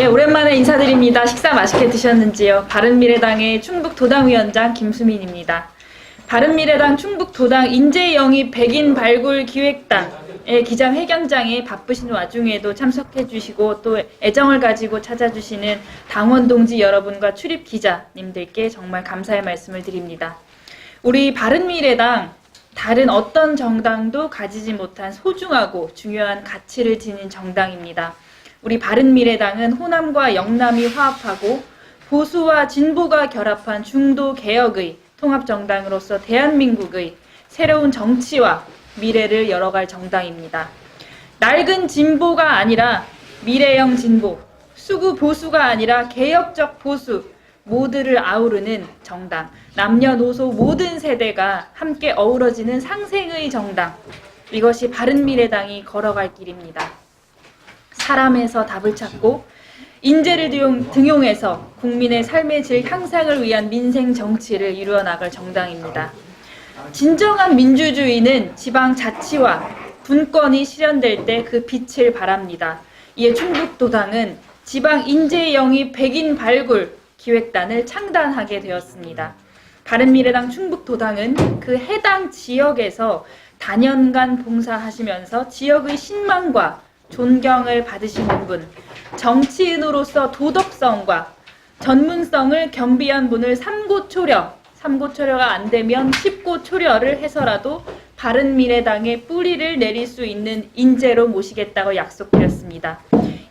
네, 오랜만에 인사드립니다. 식사 맛있게 드셨는지요? 바른미래당의 충북도당위원장 김수민입니다. 바른미래당 충북도당 인재영입 백인 발굴 기획단의 기자회견장에 바쁘신 와중에도 참석해 주시고 또 애정을 가지고 찾아주시는 당원 동지 여러분과 출입 기자님들께 정말 감사의 말씀을 드립니다. 우리 바른미래당 다른 어떤 정당도 가지지 못한 소중하고 중요한 가치를 지닌 정당입니다. 우리 바른미래당은 호남과 영남이 화합하고 보수와 진보가 결합한 중도 개혁의 통합정당으로서 대한민국의 새로운 정치와 미래를 열어갈 정당입니다. 낡은 진보가 아니라 미래형 진보, 수구 보수가 아니라 개혁적 보수, 모두를 아우르는 정당, 남녀노소 모든 세대가 함께 어우러지는 상생의 정당, 이것이 바른미래당이 걸어갈 길입니다. 사람에서 답을 찾고 인재를 등용해서 국민의 삶의 질 향상을 위한 민생 정치를 이루어 나갈 정당입니다. 진정한 민주주의는 지방자치와 분권이 실현될 때 그 빛을 발합니다. 이에 충북도당은 지방 인재 영입 백인 발굴 기획단을 창단하게 되었습니다. 바른미래당 충북도당은 그 해당 지역에서 단연간 봉사하시면서 지역의 신망과 존경을 받으시는 분, 정치인으로서 도덕성과 전문성을 겸비한 분을 삼고초려가 안 되면 10고초려를 해서라도 바른미래당의 뿌리를 내릴 수 있는 인재로 모시겠다고 약속드렸습니다.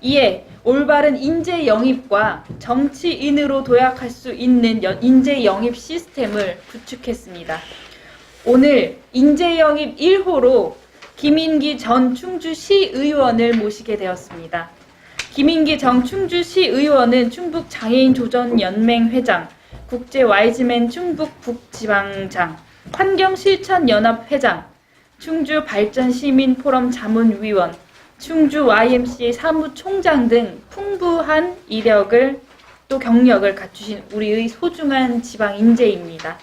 이에 올바른 인재 영입과 정치인으로 도약할 수 있는 인재 영입 시스템을 구축했습니다. 오늘 인재 영입 1호로 김인기 전 충주시의원을 모시게 되었습니다. 김인기 전 충주시의원은 충북장애인조전연맹 회장, 국제와이즈맨 충북북지방장, 환경실천연합 회장, 충주발전시민포럼 자문위원, 충주 YMCA 사무총장 등 풍부한 이력을 또 경력을 갖추신 우리의 소중한 지방 인재입니다.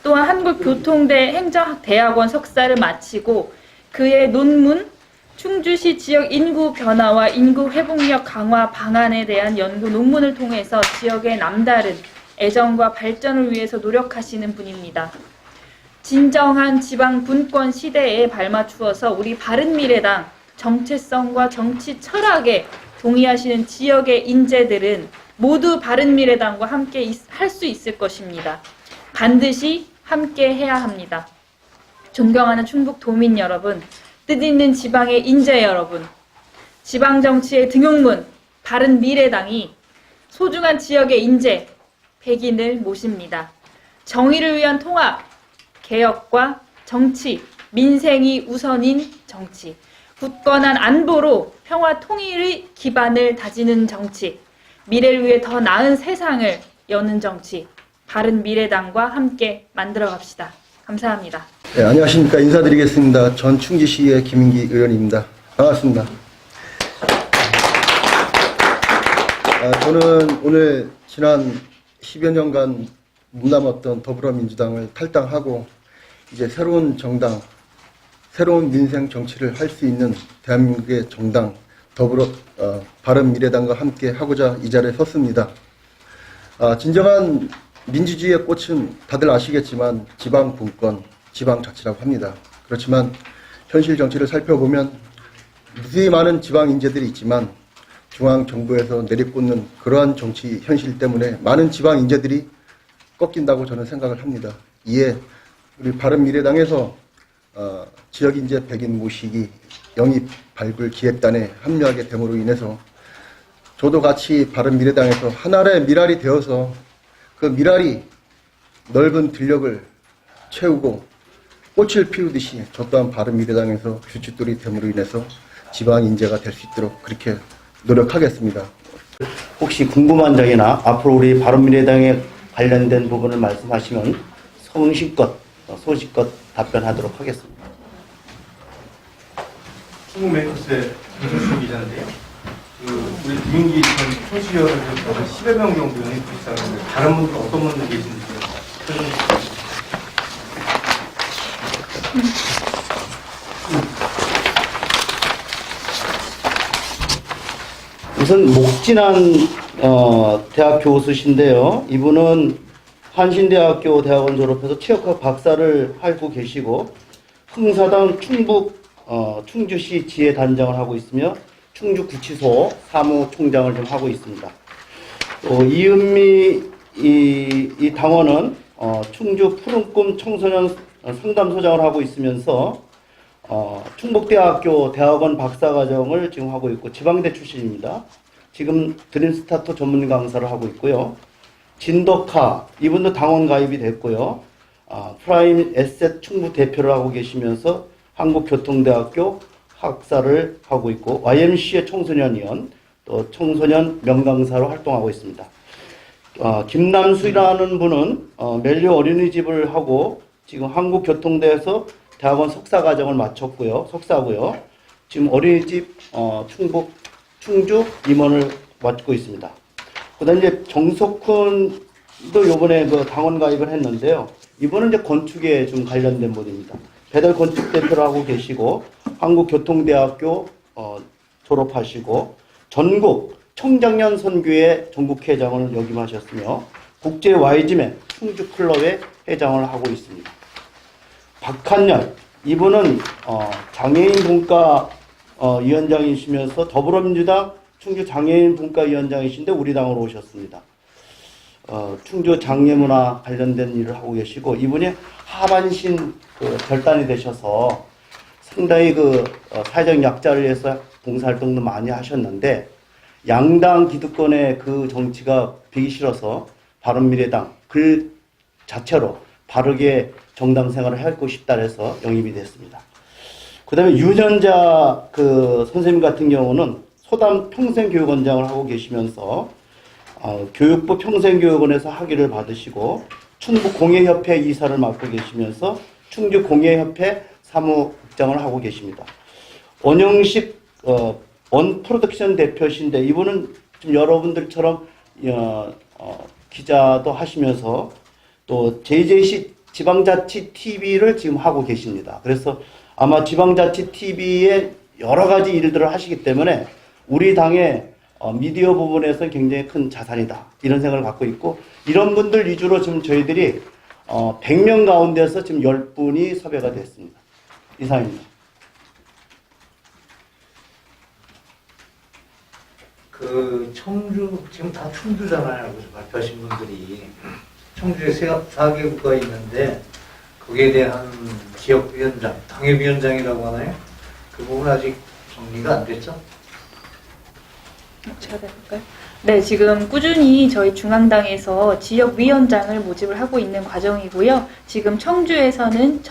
또한 한국교통대 행정대학원 석사를 마치고 그의 논문 충주시 지역 인구 변화와 인구 회복력 강화 방안에 대한 연구 논문을 통해서 지역의 남다른 애정과 발전을 위해서 노력하시는 분입니다. 진정한 지방 분권 시대에 발맞추어서 우리 바른미래당 정체성과 정치 철학에 동의하시는 지역의 인재들은 모두 바른미래당과 함께 할 수 있을 것입니다. 반드시 함께 해야 합니다. 존경하는 충북도민 여러분, 뜻있는 지방의 인재 여러분, 지방정치의 등용문 바른미래당이 소중한 지역의 인재 백인을 모십니다. 정의를 위한 통합, 개혁과 정치, 민생이 우선인 정치, 굳건한 안보로 평화 통일의 기반을 다지는 정치, 미래를 위해 더 나은 세상을 여는 정치, 바른미래당과 함께 만들어 갑시다. 감사합니다. 네, 안녕하십니까. 인사드리겠습니다. 전 충주시의 김인기 의원입니다. 반갑습니다. 저는 오늘 지난 10여 년간 몸담았던 더불어민주당을 탈당하고 이제 새로운 정당, 새로운 민생 정치를 할 수 있는 대한민국의 정당 바른미래당과 함께 하고자 이 자리에 섰습니다. 진정한 민주주의의 꽃은 다들 아시겠지만 지방분권, 지방자치라고 합니다. 그렇지만 현실 정치를 살펴보면 무수히 많은 지방 인재들이 있지만 중앙정부에서 내리꽂는 그러한 정치 현실 때문에 많은 지방 인재들이 꺾인다고 저는 생각을 합니다. 이에 우리 바른미래당에서 지역 인재 백인 모시기 영입 발굴 기획단에 합류하게 됨으로 인해서 저도 같이 바른미래당에서 하나의 미랄이 되어서 그 미랄이 넓은 들녘을 채우고 꽃을 피우듯이 저 또한 바른미래당에서 규칙돌이 됨으로 인해서 지방 인재가 될 수 있도록 그렇게 노력하겠습니다. 혹시 궁금한 점이나 앞으로 우리 바른미래당에 관련된 부분을 말씀하시면 성실껏 소식껏 답변하도록 하겠습니다. 충북 메이커스의 김철수 기자인데요. 우리 김인기 전 총수위원을 10여 명 정도 영입돼 있었는데 다른 분들 어떤 분들 계신지 설명해 주세요. 우선 목진한 대학 교수신데요. 이분은 한신대학교 대학원 졸업해서 체육학 박사를 하고 계시고 흥사당 충북 충주시 지혜단장을 하고 있으며 충주구치소 사무총장을 좀 하고 있습니다. 이은미 이 당원은 충주 푸른꿈 청소년 상담소장을 하고 있으면서 충북대학교 대학원 박사과정을 지금 하고 있고 지방대 출신입니다. 지금 드림스타트 전문 강사를 하고 있고요. 진덕하 이분도 당원 가입이 됐고요. 프라임 에셋 충북 대표를 하고 계시면서 한국교통대학교 학사를 하고 있고 YMCA 청소년위원 또 청소년 명강사로 활동하고 있습니다. 김남수라는 분은 멜리 어린이집을 하고 지금 한국교통대에서 대학원 석사과정을 마쳤고요. 석사고요. 지금 어린이집 충주 임원을 맡고 있습니다. 그다음에 이제 정석훈도 요번에 그 당원 가입을 했는데요. 이분은 이제 건축에 좀 관련된 분입니다. 배달 건축 대표를 하고 계시고 한국교통대학교 졸업하시고 전국 청장년 선교회 전국회장을 역임하셨으며 국제 YG맨 충주클럽의 회장을 하고 있습니다. 박한열 이분은 장애인 분과 위원장이시면서 더불어민주당 충주 장애인 분과 위원장이신데 우리 당으로 오셨습니다. 충주 장애문화 관련된 일을 하고 계시고 이분이 하반신 결단이 되셔서 상당히 사회적 약자를 위해서 봉사활동도 많이 하셨는데 양당 기득권의 그 정치가 비기 싫어서 바른미래당 글 자체로 바르게 정당 생활을 하고 싶다 해서 영입이 됐습니다. 그 다음에 윤현자 선생님 같은 경우는 소담 평생교육원장을 하고 계시면서 교육부 평생교육원에서 학위를 받으시고 충북공예협회 이사를 맡고 계시면서 충주공예협회 사무국장을 하고 계십니다. 원영식 원프로덕션 대표신데 이분은 좀 여러분들처럼 기자도 하시면서 또 JJC 지방자치 TV를 지금 하고 계십니다. 그래서 아마 지방자치 TV에 여러 가지 일들을 하시기 때문에 우리 당의 미디어 부분에서 굉장히 큰 자산이다. 이런 생각을 갖고 있고 이런 분들 위주로 지금 저희들이 100명 가운데서 지금 10분이 섭외가 됐습니다. 이상입니다. 청주, 지금 다 충주잖아요. 그래서 발표하신 분들이. 청주에 4개국가 있는데, 거기에 대한 지역위원장, 당협위원장이라고 하나요? 그 부분 아직 정리가 안 됐죠? 제가 해볼까요? 네, 지금 꾸준히 저희 중앙당에서 지역위원장을 모집을 하고 있는 과정이고요. 지금 청주에서는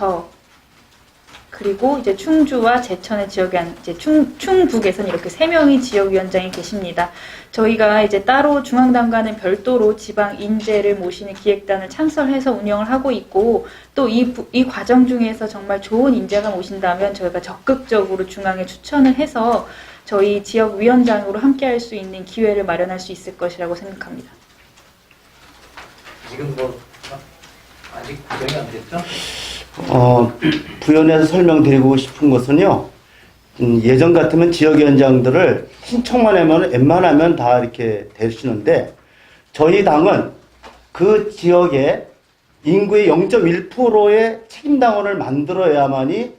그리고 이제 충주와 제천의 충북에서는 이렇게 3명의 지역위원장이 계십니다. 저희가 이제 따로 중앙당과는 별도로 지방 인재를 모시는 기획단을 창설해서 운영을 하고 있고 또 이 과정 중에서 정말 좋은 인재가 모신다면 저희가 적극적으로 중앙에 추천을 해서 저희 지역위원장으로 함께할 수 있는 기회를 마련할 수 있을 것이라고 생각합니다. 지금 아직 구정이 안 됐죠? 부연해서 설명드리고 싶은 것은요, 예전 같으면 지역위원장들을 신청만 하면 웬만하면 다 이렇게 되시는데, 저희 당은 그 지역에 인구의 0.1%의 책임당원을 만들어야만이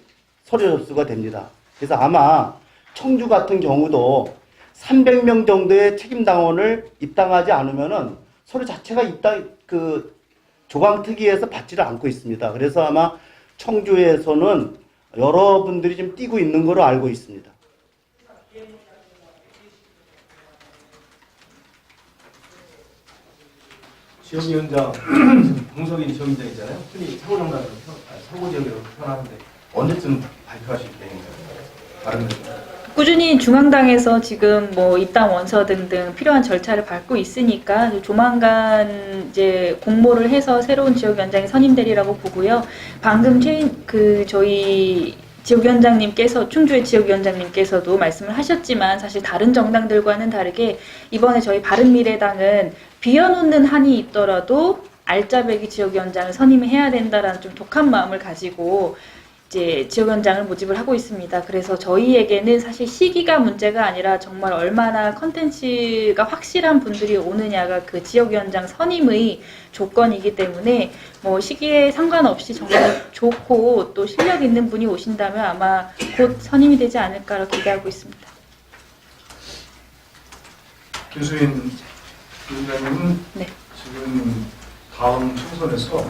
서류 접수가 됩니다. 그래서 아마 청주 같은 경우도 300명 정도의 책임당원을 입당하지 않으면은 서류 자체가 조강특위에서 받지를 않고 있습니다. 그래서 아마 청주에서는 여러분들이 좀 뛰고 있는 걸로 알고 있습니다. 지역위원장, 공석인 지역위원장이잖아요. 흔히 사고지역이라고 표현하는데 언제쯤 발표하실 계획인가요? 다른 꾸준히 중앙당에서 지금 입당 원서 등등 필요한 절차를 밟고 있으니까 조만간 이제 공모를 해서 새로운 지역위원장이 선임되리라고 보고요. 방금 저희 지역위원장님께서 충주의 지역위원장님께서도 말씀을 하셨지만 사실 다른 정당들과는 다르게 이번에 저희 바른미래당은 비워놓는 한이 있더라도 알짜배기 지역위원장을 선임해야 된다라는 좀 독한 마음을 가지고 이제 지역위원장을 모집을 하고 있습니다. 그래서 저희에게는 사실 시기가 문제가 아니라 정말 얼마나 컨텐츠가 확실한 분들이 오느냐가 그 지역위원장 선임의 조건이기 때문에 뭐 시기에 상관없이 정말 좋고 또 실력 있는 분이 오신다면 아마 곧 선임이 되지 않을까로 기대하고 있습니다. 김수인 위원장님은 네. 지금 다음 총선에서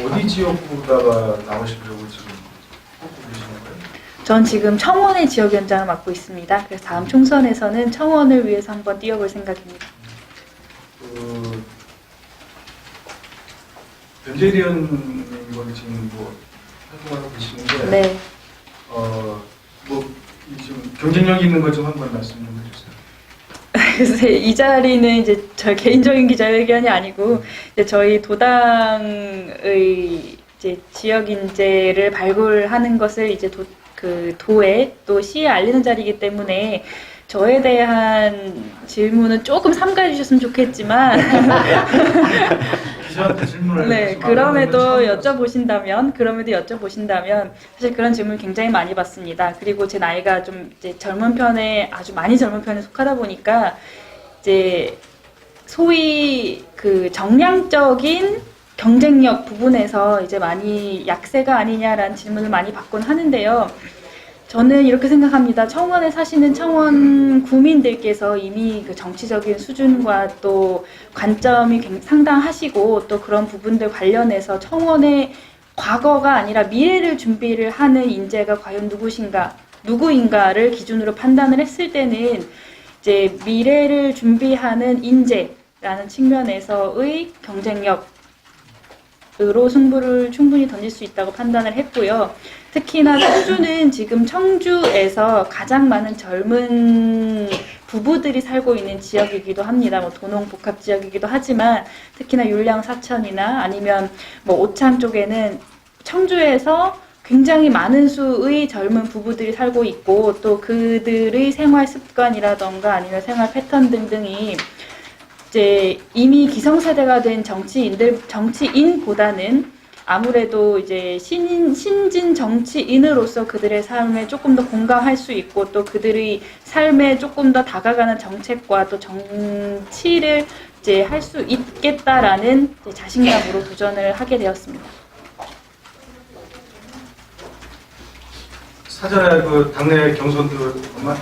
어디 지역구다가 나오시려고 지금 꼽고 계시는 거예요? 전 지금 청원의 지역위원장을 맡고 있습니다. 그래서 다음 총선에서는 청원을 위해서 한번 뛰어볼 생각입니다. 변재리 의원님 지금 뭐 활동하고 계시는데, 네. 지금 경쟁력 있는 것 좀 한번 말씀 좀 해주세요. 글쎄, 이 자리는 이제 저 개인적인 기자회견이 아니고 이제 저희 도당의 이제 지역 인재를 발굴하는 것을 이제 그 도에 또 시에 알리는 자리이기 때문에 저에 대한 질문은 조금 삼가해 주셨으면 좋겠지만 기자한테 질문을 네, 하시면 그럼에도 처음 여쭤보신다면 사실 그런 질문을 굉장히 많이 받습니다. 그리고 제 나이가 좀 이제 젊은 편에 아주 많이 젊은 편에 속하다 보니까 이제 소위 그 정량적인 경쟁력 부분에서 이제 많이 약세가 아니냐라는 질문을 많이 받곤 하는데요. 저는 이렇게 생각합니다. 청원에 사시는 청원 구민들께서 이미 그 정치적인 수준과 또 관점이 상당하시고 또 그런 부분들 관련해서 청원의 과거가 아니라 미래를 준비를 하는 인재가 과연 누구인가를 기준으로 판단을 했을 때는 이제 미래를 준비하는 인재라는 측면에서의 경쟁력으로 승부를 충분히 던질 수 있다고 판단을 했고요. 특히나 청주는 지금 청주에서 가장 많은 젊은 부부들이 살고 있는 지역이기도 합니다. 뭐 도농 복합 지역이기도 하지만 특히나 율량 사천이나 아니면 뭐 오창 쪽에는 청주에서 굉장히 많은 수의 젊은 부부들이 살고 있고 또 그들의 생활 습관이라던가 아니면 생활 패턴 등등이 이제 이미 기성세대가 된 정치인보다는 아무래도 이제 신진 정치인으로서 그들의 삶에 조금 더 공감할 수 있고 또 그들의 삶에 조금 더 다가가는 정책과 또 정치를 이제 할 수 있겠다라는 이제 자신감으로 도전을 하게 되었습니다. 사전에 그 당내 경선도 아마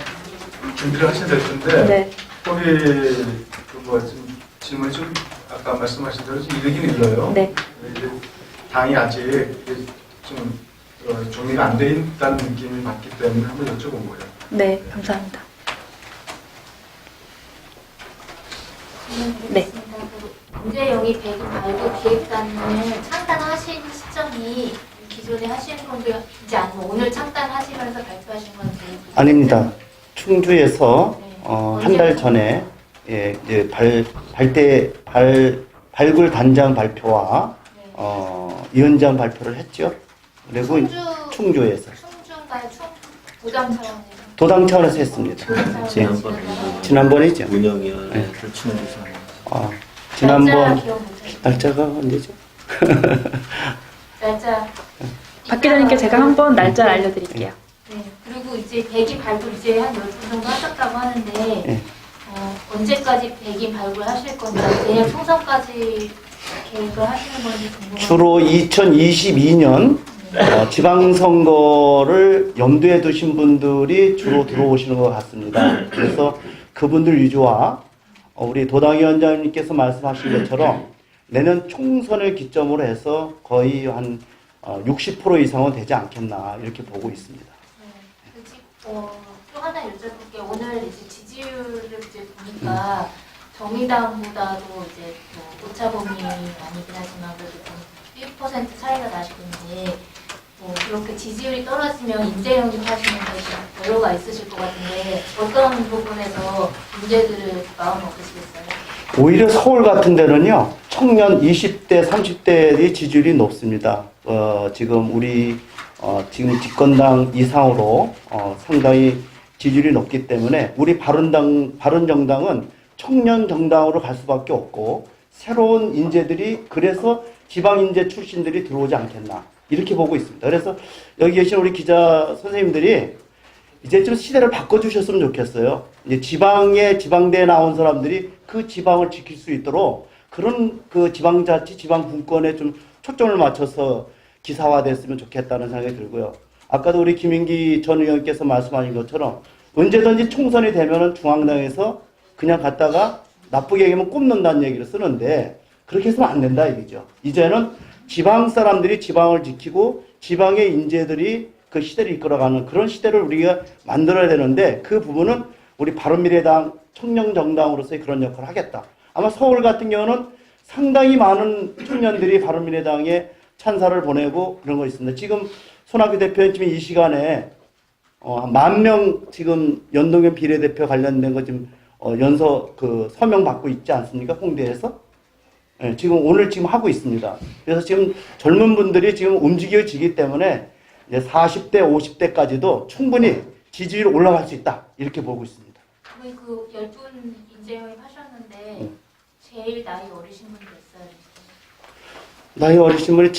준비를 하셔야 될 텐데, 네. 거기 지금 질문 좀 아까 말씀하신 대로 좀 이르긴 일러요. 네. 이제 당이 아직 좀 정리가 안 돼 있다는 느낌을 받기 때문에 한번 여쭤본 거예요. 네, 감사합니다. 네. 문제 영입 배구 발굴 기획단을 창단하신 시점이 기존에 하시는 건지 아니면 오늘 창단하시면서 발표하신 건지? 아닙니다. 충주에서 네. 한 달 전에 이제 발굴 단장 발표와 네. 위원장 발표를 했죠. 그리고 충주에서 충주인가요? 도당 차원에서? 도당 차원에서 했습니다. 지난번이죠. 운영위원회에서 충주에서 지난번 기억 못하시죠? 날짜가 언제죠? 날짜. 박 기자님께 제가 한번 날짜를 알려드릴게요. 네. 그리고 이제 백인 발굴 이제 한 10분 정도 하셨다고 하는데 네. 언제까지 백인 발굴 하실 건지 내년 총선까지 계획을 하시는 건지 궁금합니다. 주로 2022년 지방선거를 염두에 두신 분들이 주로 들어오시는 것 같습니다. 그래서 그분들 위주와 우리 도당위원장님께서 말씀하신 것처럼 내년 총선을 기점으로 해서 거의 한 60% 이상은 되지 않겠나 이렇게 보고 있습니다. 또 하나 여쭤볼게요. 오늘 이제 지지율을 이제 보니까 정의당보다도 이제 오차범위 아니긴 하지만 그래도 좀 1% 차이가 나시고 있는데 그렇게 지지율이 떨어지면 인재 영입하시는 데 여유가 있으실 것 같은데 어떤 부분에서 문제들을 마음 먹으시겠어요? 오히려 서울 같은 데는요, 청년 20대, 30대의 지지율이 높습니다. 지금 지금 집권당 이상으로 상당히 지지율이 높기 때문에 우리 바른정당은 청년 정당으로 갈 수밖에 없고 새로운 인재들이 그래서 지방 인재 출신들이 들어오지 않겠나 이렇게 보고 있습니다. 그래서 여기 계신 우리 기자 선생님들이 이제 좀 시대를 바꿔주셨으면 좋겠어요. 이제 지방대에 나온 사람들이 그 지방을 지킬 수 있도록 그런 그 지방자치, 지방분권에 좀 초점을 맞춰서 기사화됐으면 좋겠다는 생각이 들고요. 아까도 우리 김인기 전 의원께서 말씀하신 것처럼 언제든지 총선이 되면은 중앙당에서 그냥 갔다가 나쁘게 얘기하면 꼽는다는 얘기를 쓰는데 그렇게 해서는 안 된다 얘기죠. 이제는 지방 사람들이 지방을 지키고 지방의 인재들이 그 시대를 이끌어가는 그런 시대를 우리가 만들어야 되는데 그 부분은 우리 바른미래당 청년정당으로서의 그런 역할을 하겠다. 아마 서울 같은 경우는 상당히 많은 청년들이 바른미래당에 찬사를 보내고 그런 거 있습니다. 지금 손학규 대표님 지금 이 시간에 10,000명 지금 연동형 비례대표 관련된 거 지금 서명 받고 있지 않습니까? 홍대에서? 네, 오늘 하고 있습니다. 그래서 지금 젊은 분들이 지금 움직여지기 때문에 이제 40대, 50대까지도 충분히 지지율이 올라갈 수 있다. 이렇게 보고 있습니다. 그 10분 인재영입 하셨는데 제일 나이 어리신 분이 몇 살이세요? 나이 어리신 분이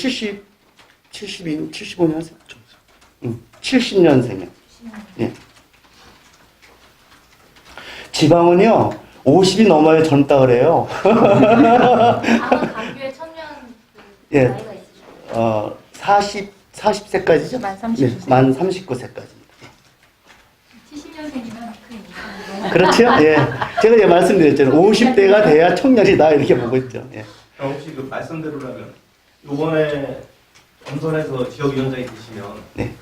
75년생? 70년생이요. 예. 지방은요, 50이 넘어야 젊다 그래요. 아마 강규의 청년 예. 나이가 있으시죠? 40세까지죠? 만 39세. 네, 만 39세까지입니다. 70년생이면 큰 그렇죠? 예. 제가 이제 말씀드렸잖아요. 50대가 돼야 청년이다. 이렇게 보고 있죠. 예. 혹시 그 말씀대로라면 이번에 경선에서 지역위원장이 되시면 네.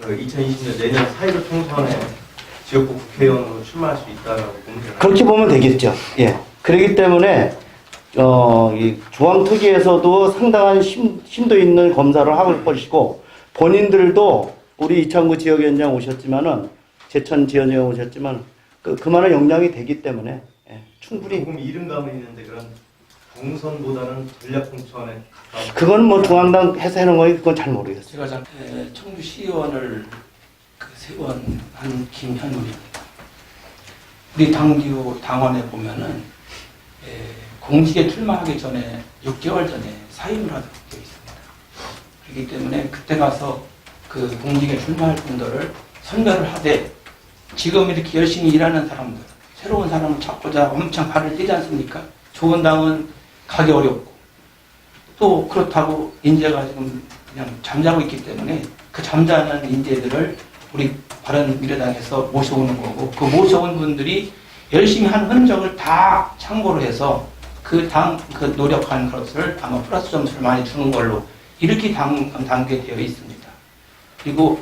그 2020년 내년 4.15 총선에 지역구 국회의원으로 출마할 수 있다라고 보면 되나요? 그렇게 보면 되겠죠. 예. 그렇기 때문에, 이 중앙특위에서도 상당한 심도 있는 검사를 할 것이고, 본인들도 우리 이창구 지역위원장 오셨지만은, 제천 지역위원장 오셨지만, 그만한 역량이 되기 때문에, 예, 충분히. 조금 이른감은 있는데 그런 공선보다는 전략 공천에 가까운. 그건 뭐 중앙당 해서 해놓은 거니 그건 잘 모르겠어요. 제가 청주시의원을 3번 한 김현우입니다. 우리 당원에 보면은 공직에 출마하기 전에 6개월 전에 사임을 하도록 되어 있습니다. 그렇기 때문에 그때 가서 그 공직에 출마할 분들을 선별을 하되 지금 이렇게 열심히 일하는 사람들, 새로운 사람을 찾고자 엄청 발을 떼지 않습니까? 좋은 당은 가기 어렵고 또 그렇다고 인재가 지금 그냥 잠자고 있기 때문에 그 잠자는 인재들을 우리 바른미래당에서 모셔오는 거고 그 모셔온 분들이 열심히 한 흔적을 다 참고로 해서 그 노력한 것을 아마 플러스 점수를 많이 주는 걸로 이렇게 단계되어 있습니다. 그리고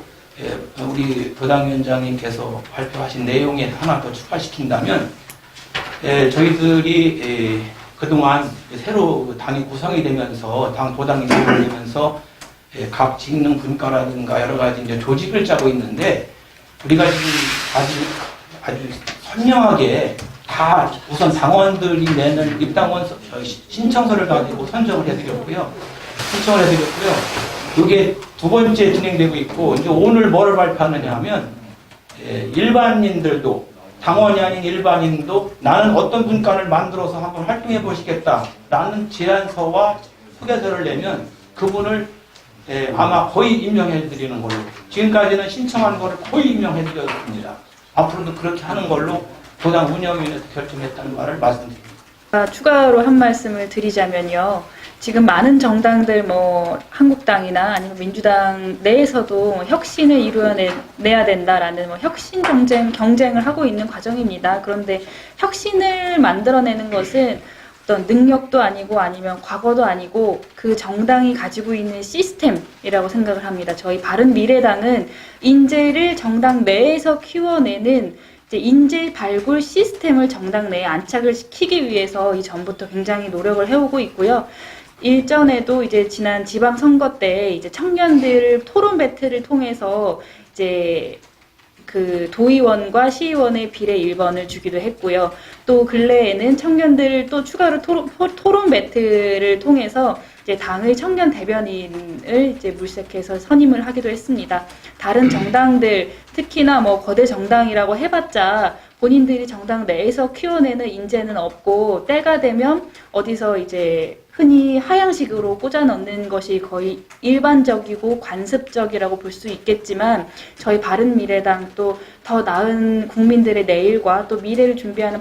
우리 부당위원장님께서 발표하신 내용에 하나 더 추가시킨다면 저희들이 그동안 새로 당이 구성이 되면서 도당이 구성되면서 각 직능 분과라든가 여러 가지 이제 조직을 짜고 있는데 우리가 지금 아주 선명하게 다 우선 당원들이 내는 입당원 신청서를 가지고 선정을 해드렸고요. 이게 2번째 진행되고 있고 이제 오늘 뭐를 발표하느냐 하면 일반인들도 당원이 아닌 일반인도 나는 어떤 분과를 만들어서 한번 활동해 보시겠다라는 제안서와 소개서를 내면 그분을 아마 거의 임명해 드리는 걸로 지금까지는 신청한 거를 거의 임명해 드렸습니다. 앞으로도 그렇게 하는 걸로 도당 운영위원회에서 결정했다는 말을 말씀드립니다. 추가로 한 말씀을 드리자면요. 지금 많은 정당들 한국당이나 아니면 민주당 내에서도 혁신을 이루어내야 된다라는 혁신 경쟁을 하고 있는 과정입니다. 그런데 혁신을 만들어내는 것은 어떤 능력도 아니고 아니면 과거도 아니고 그 정당이 가지고 있는 시스템이라고 생각을 합니다. 저희 바른미래당은 인재를 정당 내에서 키워내는 인재 발굴 시스템을 정당 내에 안착을 시키기 위해서 이전부터 굉장히 노력을 해오고 있고요. 일전에도 이제 지난 지방선거 때 이제 청년들 토론 배틀을 통해서 이제 그 도의원과 시의원의 비례 1번을 주기도 했고요. 또 근래에는 청년들 또 추가로 토론 배틀을 통해서 이제 당의 청년 대변인을 이제 물색해서 선임을 하기도 했습니다. 다른 정당들 특히나 거대 정당이라고 해봤자 본인들이 정당 내에서 키워내는 인재는 없고 때가 되면 어디서 이제 흔히 하향식으로 꽂아 넣는 것이 거의 일반적이고 관습적이라고 볼 수 있겠지만 저희 바른미래당 또 더 나은 국민들의 내일과 또 미래를 준비하는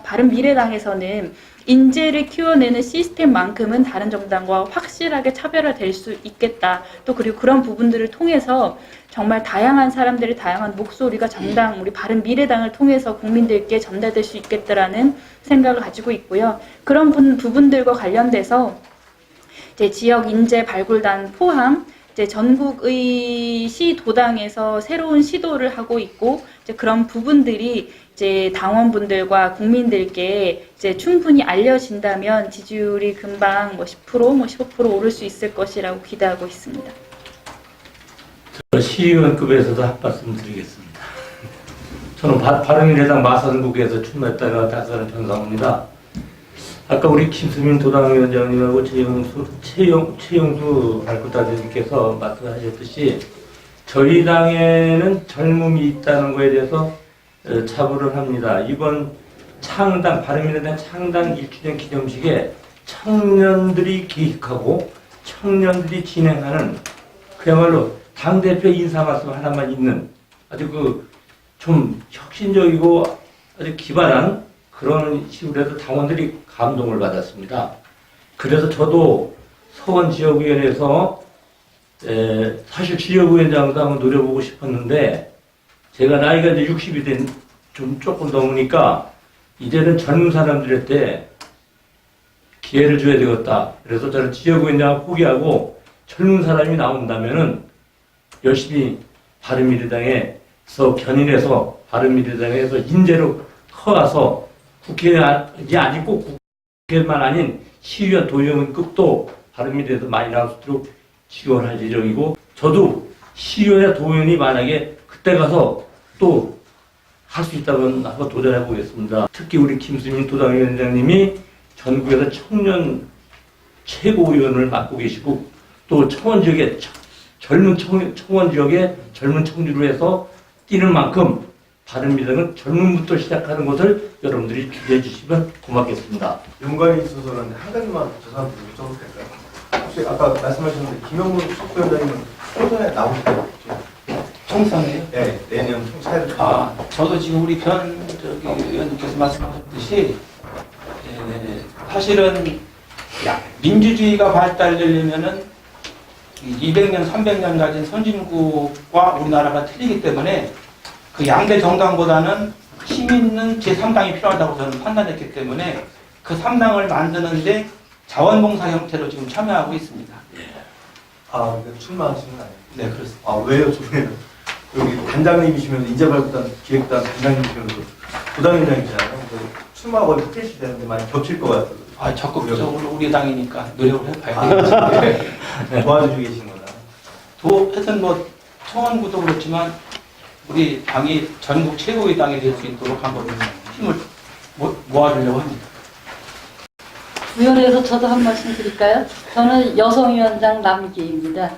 바른미래당에서는 인재를 키워내는 시스템만큼은 다른 정당과 확실하게 차별화될 수 있겠다. 또 그리고 그런 부분들을 통해서 정말 다양한 사람들의 다양한 목소리가 정당, 우리 바른미래당을 통해서 국민들께 전달될 수 있겠다라는 생각을 가지고 있고요. 그런 부분들과 관련돼서 이제 지역 인재 발굴단 포함 이제 전국의 시도당에서 새로운 시도를 하고 있고 이제 그런 부분들이 이제 당원분들과 국민들께 이제 충분히 알려진다면 지지율이 금방 뭐 10%, 뭐 15% 오를 수 있을 것이라고 기대하고 있습니다. 시의원급에서도 한 말씀 드리겠습니다. 저는 바른미래당 마산국에서 출마했다가 다스는 전상우입니다. 아까 우리 김수민 도당위원장님하고 최영수 발굴단장님께서 말씀하셨듯이 저희 당에는 젊음이 있다는 것에 대해서 자부를 합니다. 이번 창당, 바른미래당 창당 1주년 기념식에 청년들이 기획하고 청년들이 진행하는 그야말로 당대표 인사 말씀 하나만 있는 아주 좀 혁신적이고 아주 기발한 그런 식으로 해서 당원들이 감동을 받았습니다. 그래서 저도 서원지역위원회에서 사실 지역위원장도 한번 노려보고 싶었는데 제가 나이가 이제 60이 된 좀 조금 넘으니까 이제는 젊은 사람들한테 기회를 줘야 되겠다. 그래서 저는 지역위원장을 포기하고 젊은 사람이 나온다면은 열심히 바른미래당에서 견인해서 바른미래당에서 인재로 커가서 국회에 아직 꼭 국회만 아닌 시의원 도의원급도 바른미래에서 많이 나올 수 있도록 지원할 예정이고 저도 시의원이나 도의원이 만약에 그때 가서 또 할 수 있다면 한번 도전해 보겠습니다. 특히 우리 김수민 도당위원장님이 전국에서 청년 최고위원을 맡고 계시고 또 청원 지역에 젊은 청원 지역에 젊은 청주로 해서 뛰는 만큼 바른미래당은 젊음부터 시작하는 것을 여러분들이 기대해 주시면 고맙겠습니다. 연관이 있어서는 한 가지만 저한테 여쭤도 될까요? 혹시 아까 말씀하셨는데 김영문 숙부위원장님은 총선에 나오실까요? 총선이요? 네, 내년 총차를 저도 지금 우리 의원님께서 말씀하셨듯이 사실은 민주주의가 발달되려면은 200년, 300년 가진 선진국과 우리나라가 틀리기 때문에 그 양대 정당보다는 힘 있는 제3당이 필요하다고 저는 판단했기 때문에 그 3당을 만드는데 자원봉사 형태로 지금 참여하고 있습니다. 출마하시는 거 아니에요? 네, 그렇습니다. 왜요, 저는? 여기 단장님이시면서 인재발굴단 기획단 단장님이시면서 부당위원장이잖아요. 출마하고 티켓이 되는데 많이 겹칠 것 같아요. 적극적으로 우리 당이니까 노력을 해봐야 되겠죠. 도와주고 계신 거다. 하여튼 뭐 청원구도 그렇지만 우리 당이 전국 최고의 당이 될 수 있도록 한번 힘을 모아주려고 합니다. 위원회에서 저도 한 말씀 드릴까요? 저는 여성위원장 남기입니다.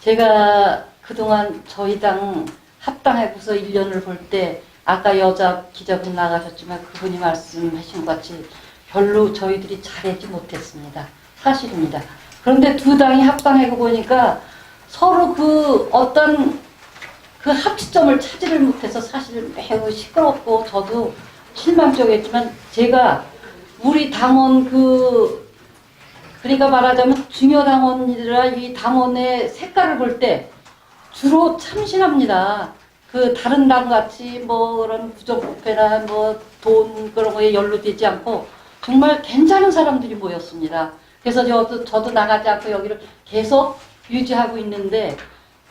제가 그동안 저희 당 합당하고서 1년을 볼 때 아까 여자 기자분 나가셨지만 그분이 말씀하신 것 같이 별로 저희들이 잘하지 못했습니다. 사실입니다. 그런데 두 당이 합당하고 보니까 서로 그 어떤 그 합치점을 찾지를 못해서 사실 매우 시끄럽고 저도 실망적이었지만 제가 우리 당원 그러니까 말하자면 중요 당원이라 이 당원의 색깔을 볼 때 주로 참신합니다. 그 다른 당 같이 뭐 그런 부정부패나 뭐 돈 그런 거에 연루되지 않고 정말 괜찮은 사람들이 모였습니다. 그래서 저도 나가지 않고 여기를 계속 유지하고 있는데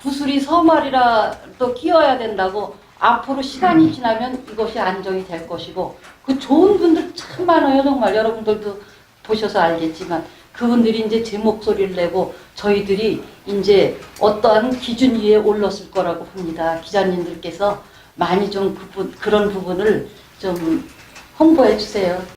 구슬이 서말이라 또 끼워야 된다고 앞으로 시간이 지나면 이것이 안정이 될 것이고 그 좋은 분들 참 많아요. 정말 여러분들도 보셔서 알겠지만 그분들이 이제 제 목소리를 내고 저희들이 이제 어떠한 기준 위에 올랐을 거라고 봅니다. 기자님들께서 많이 좀 그런 부분을 좀 홍보해 주세요.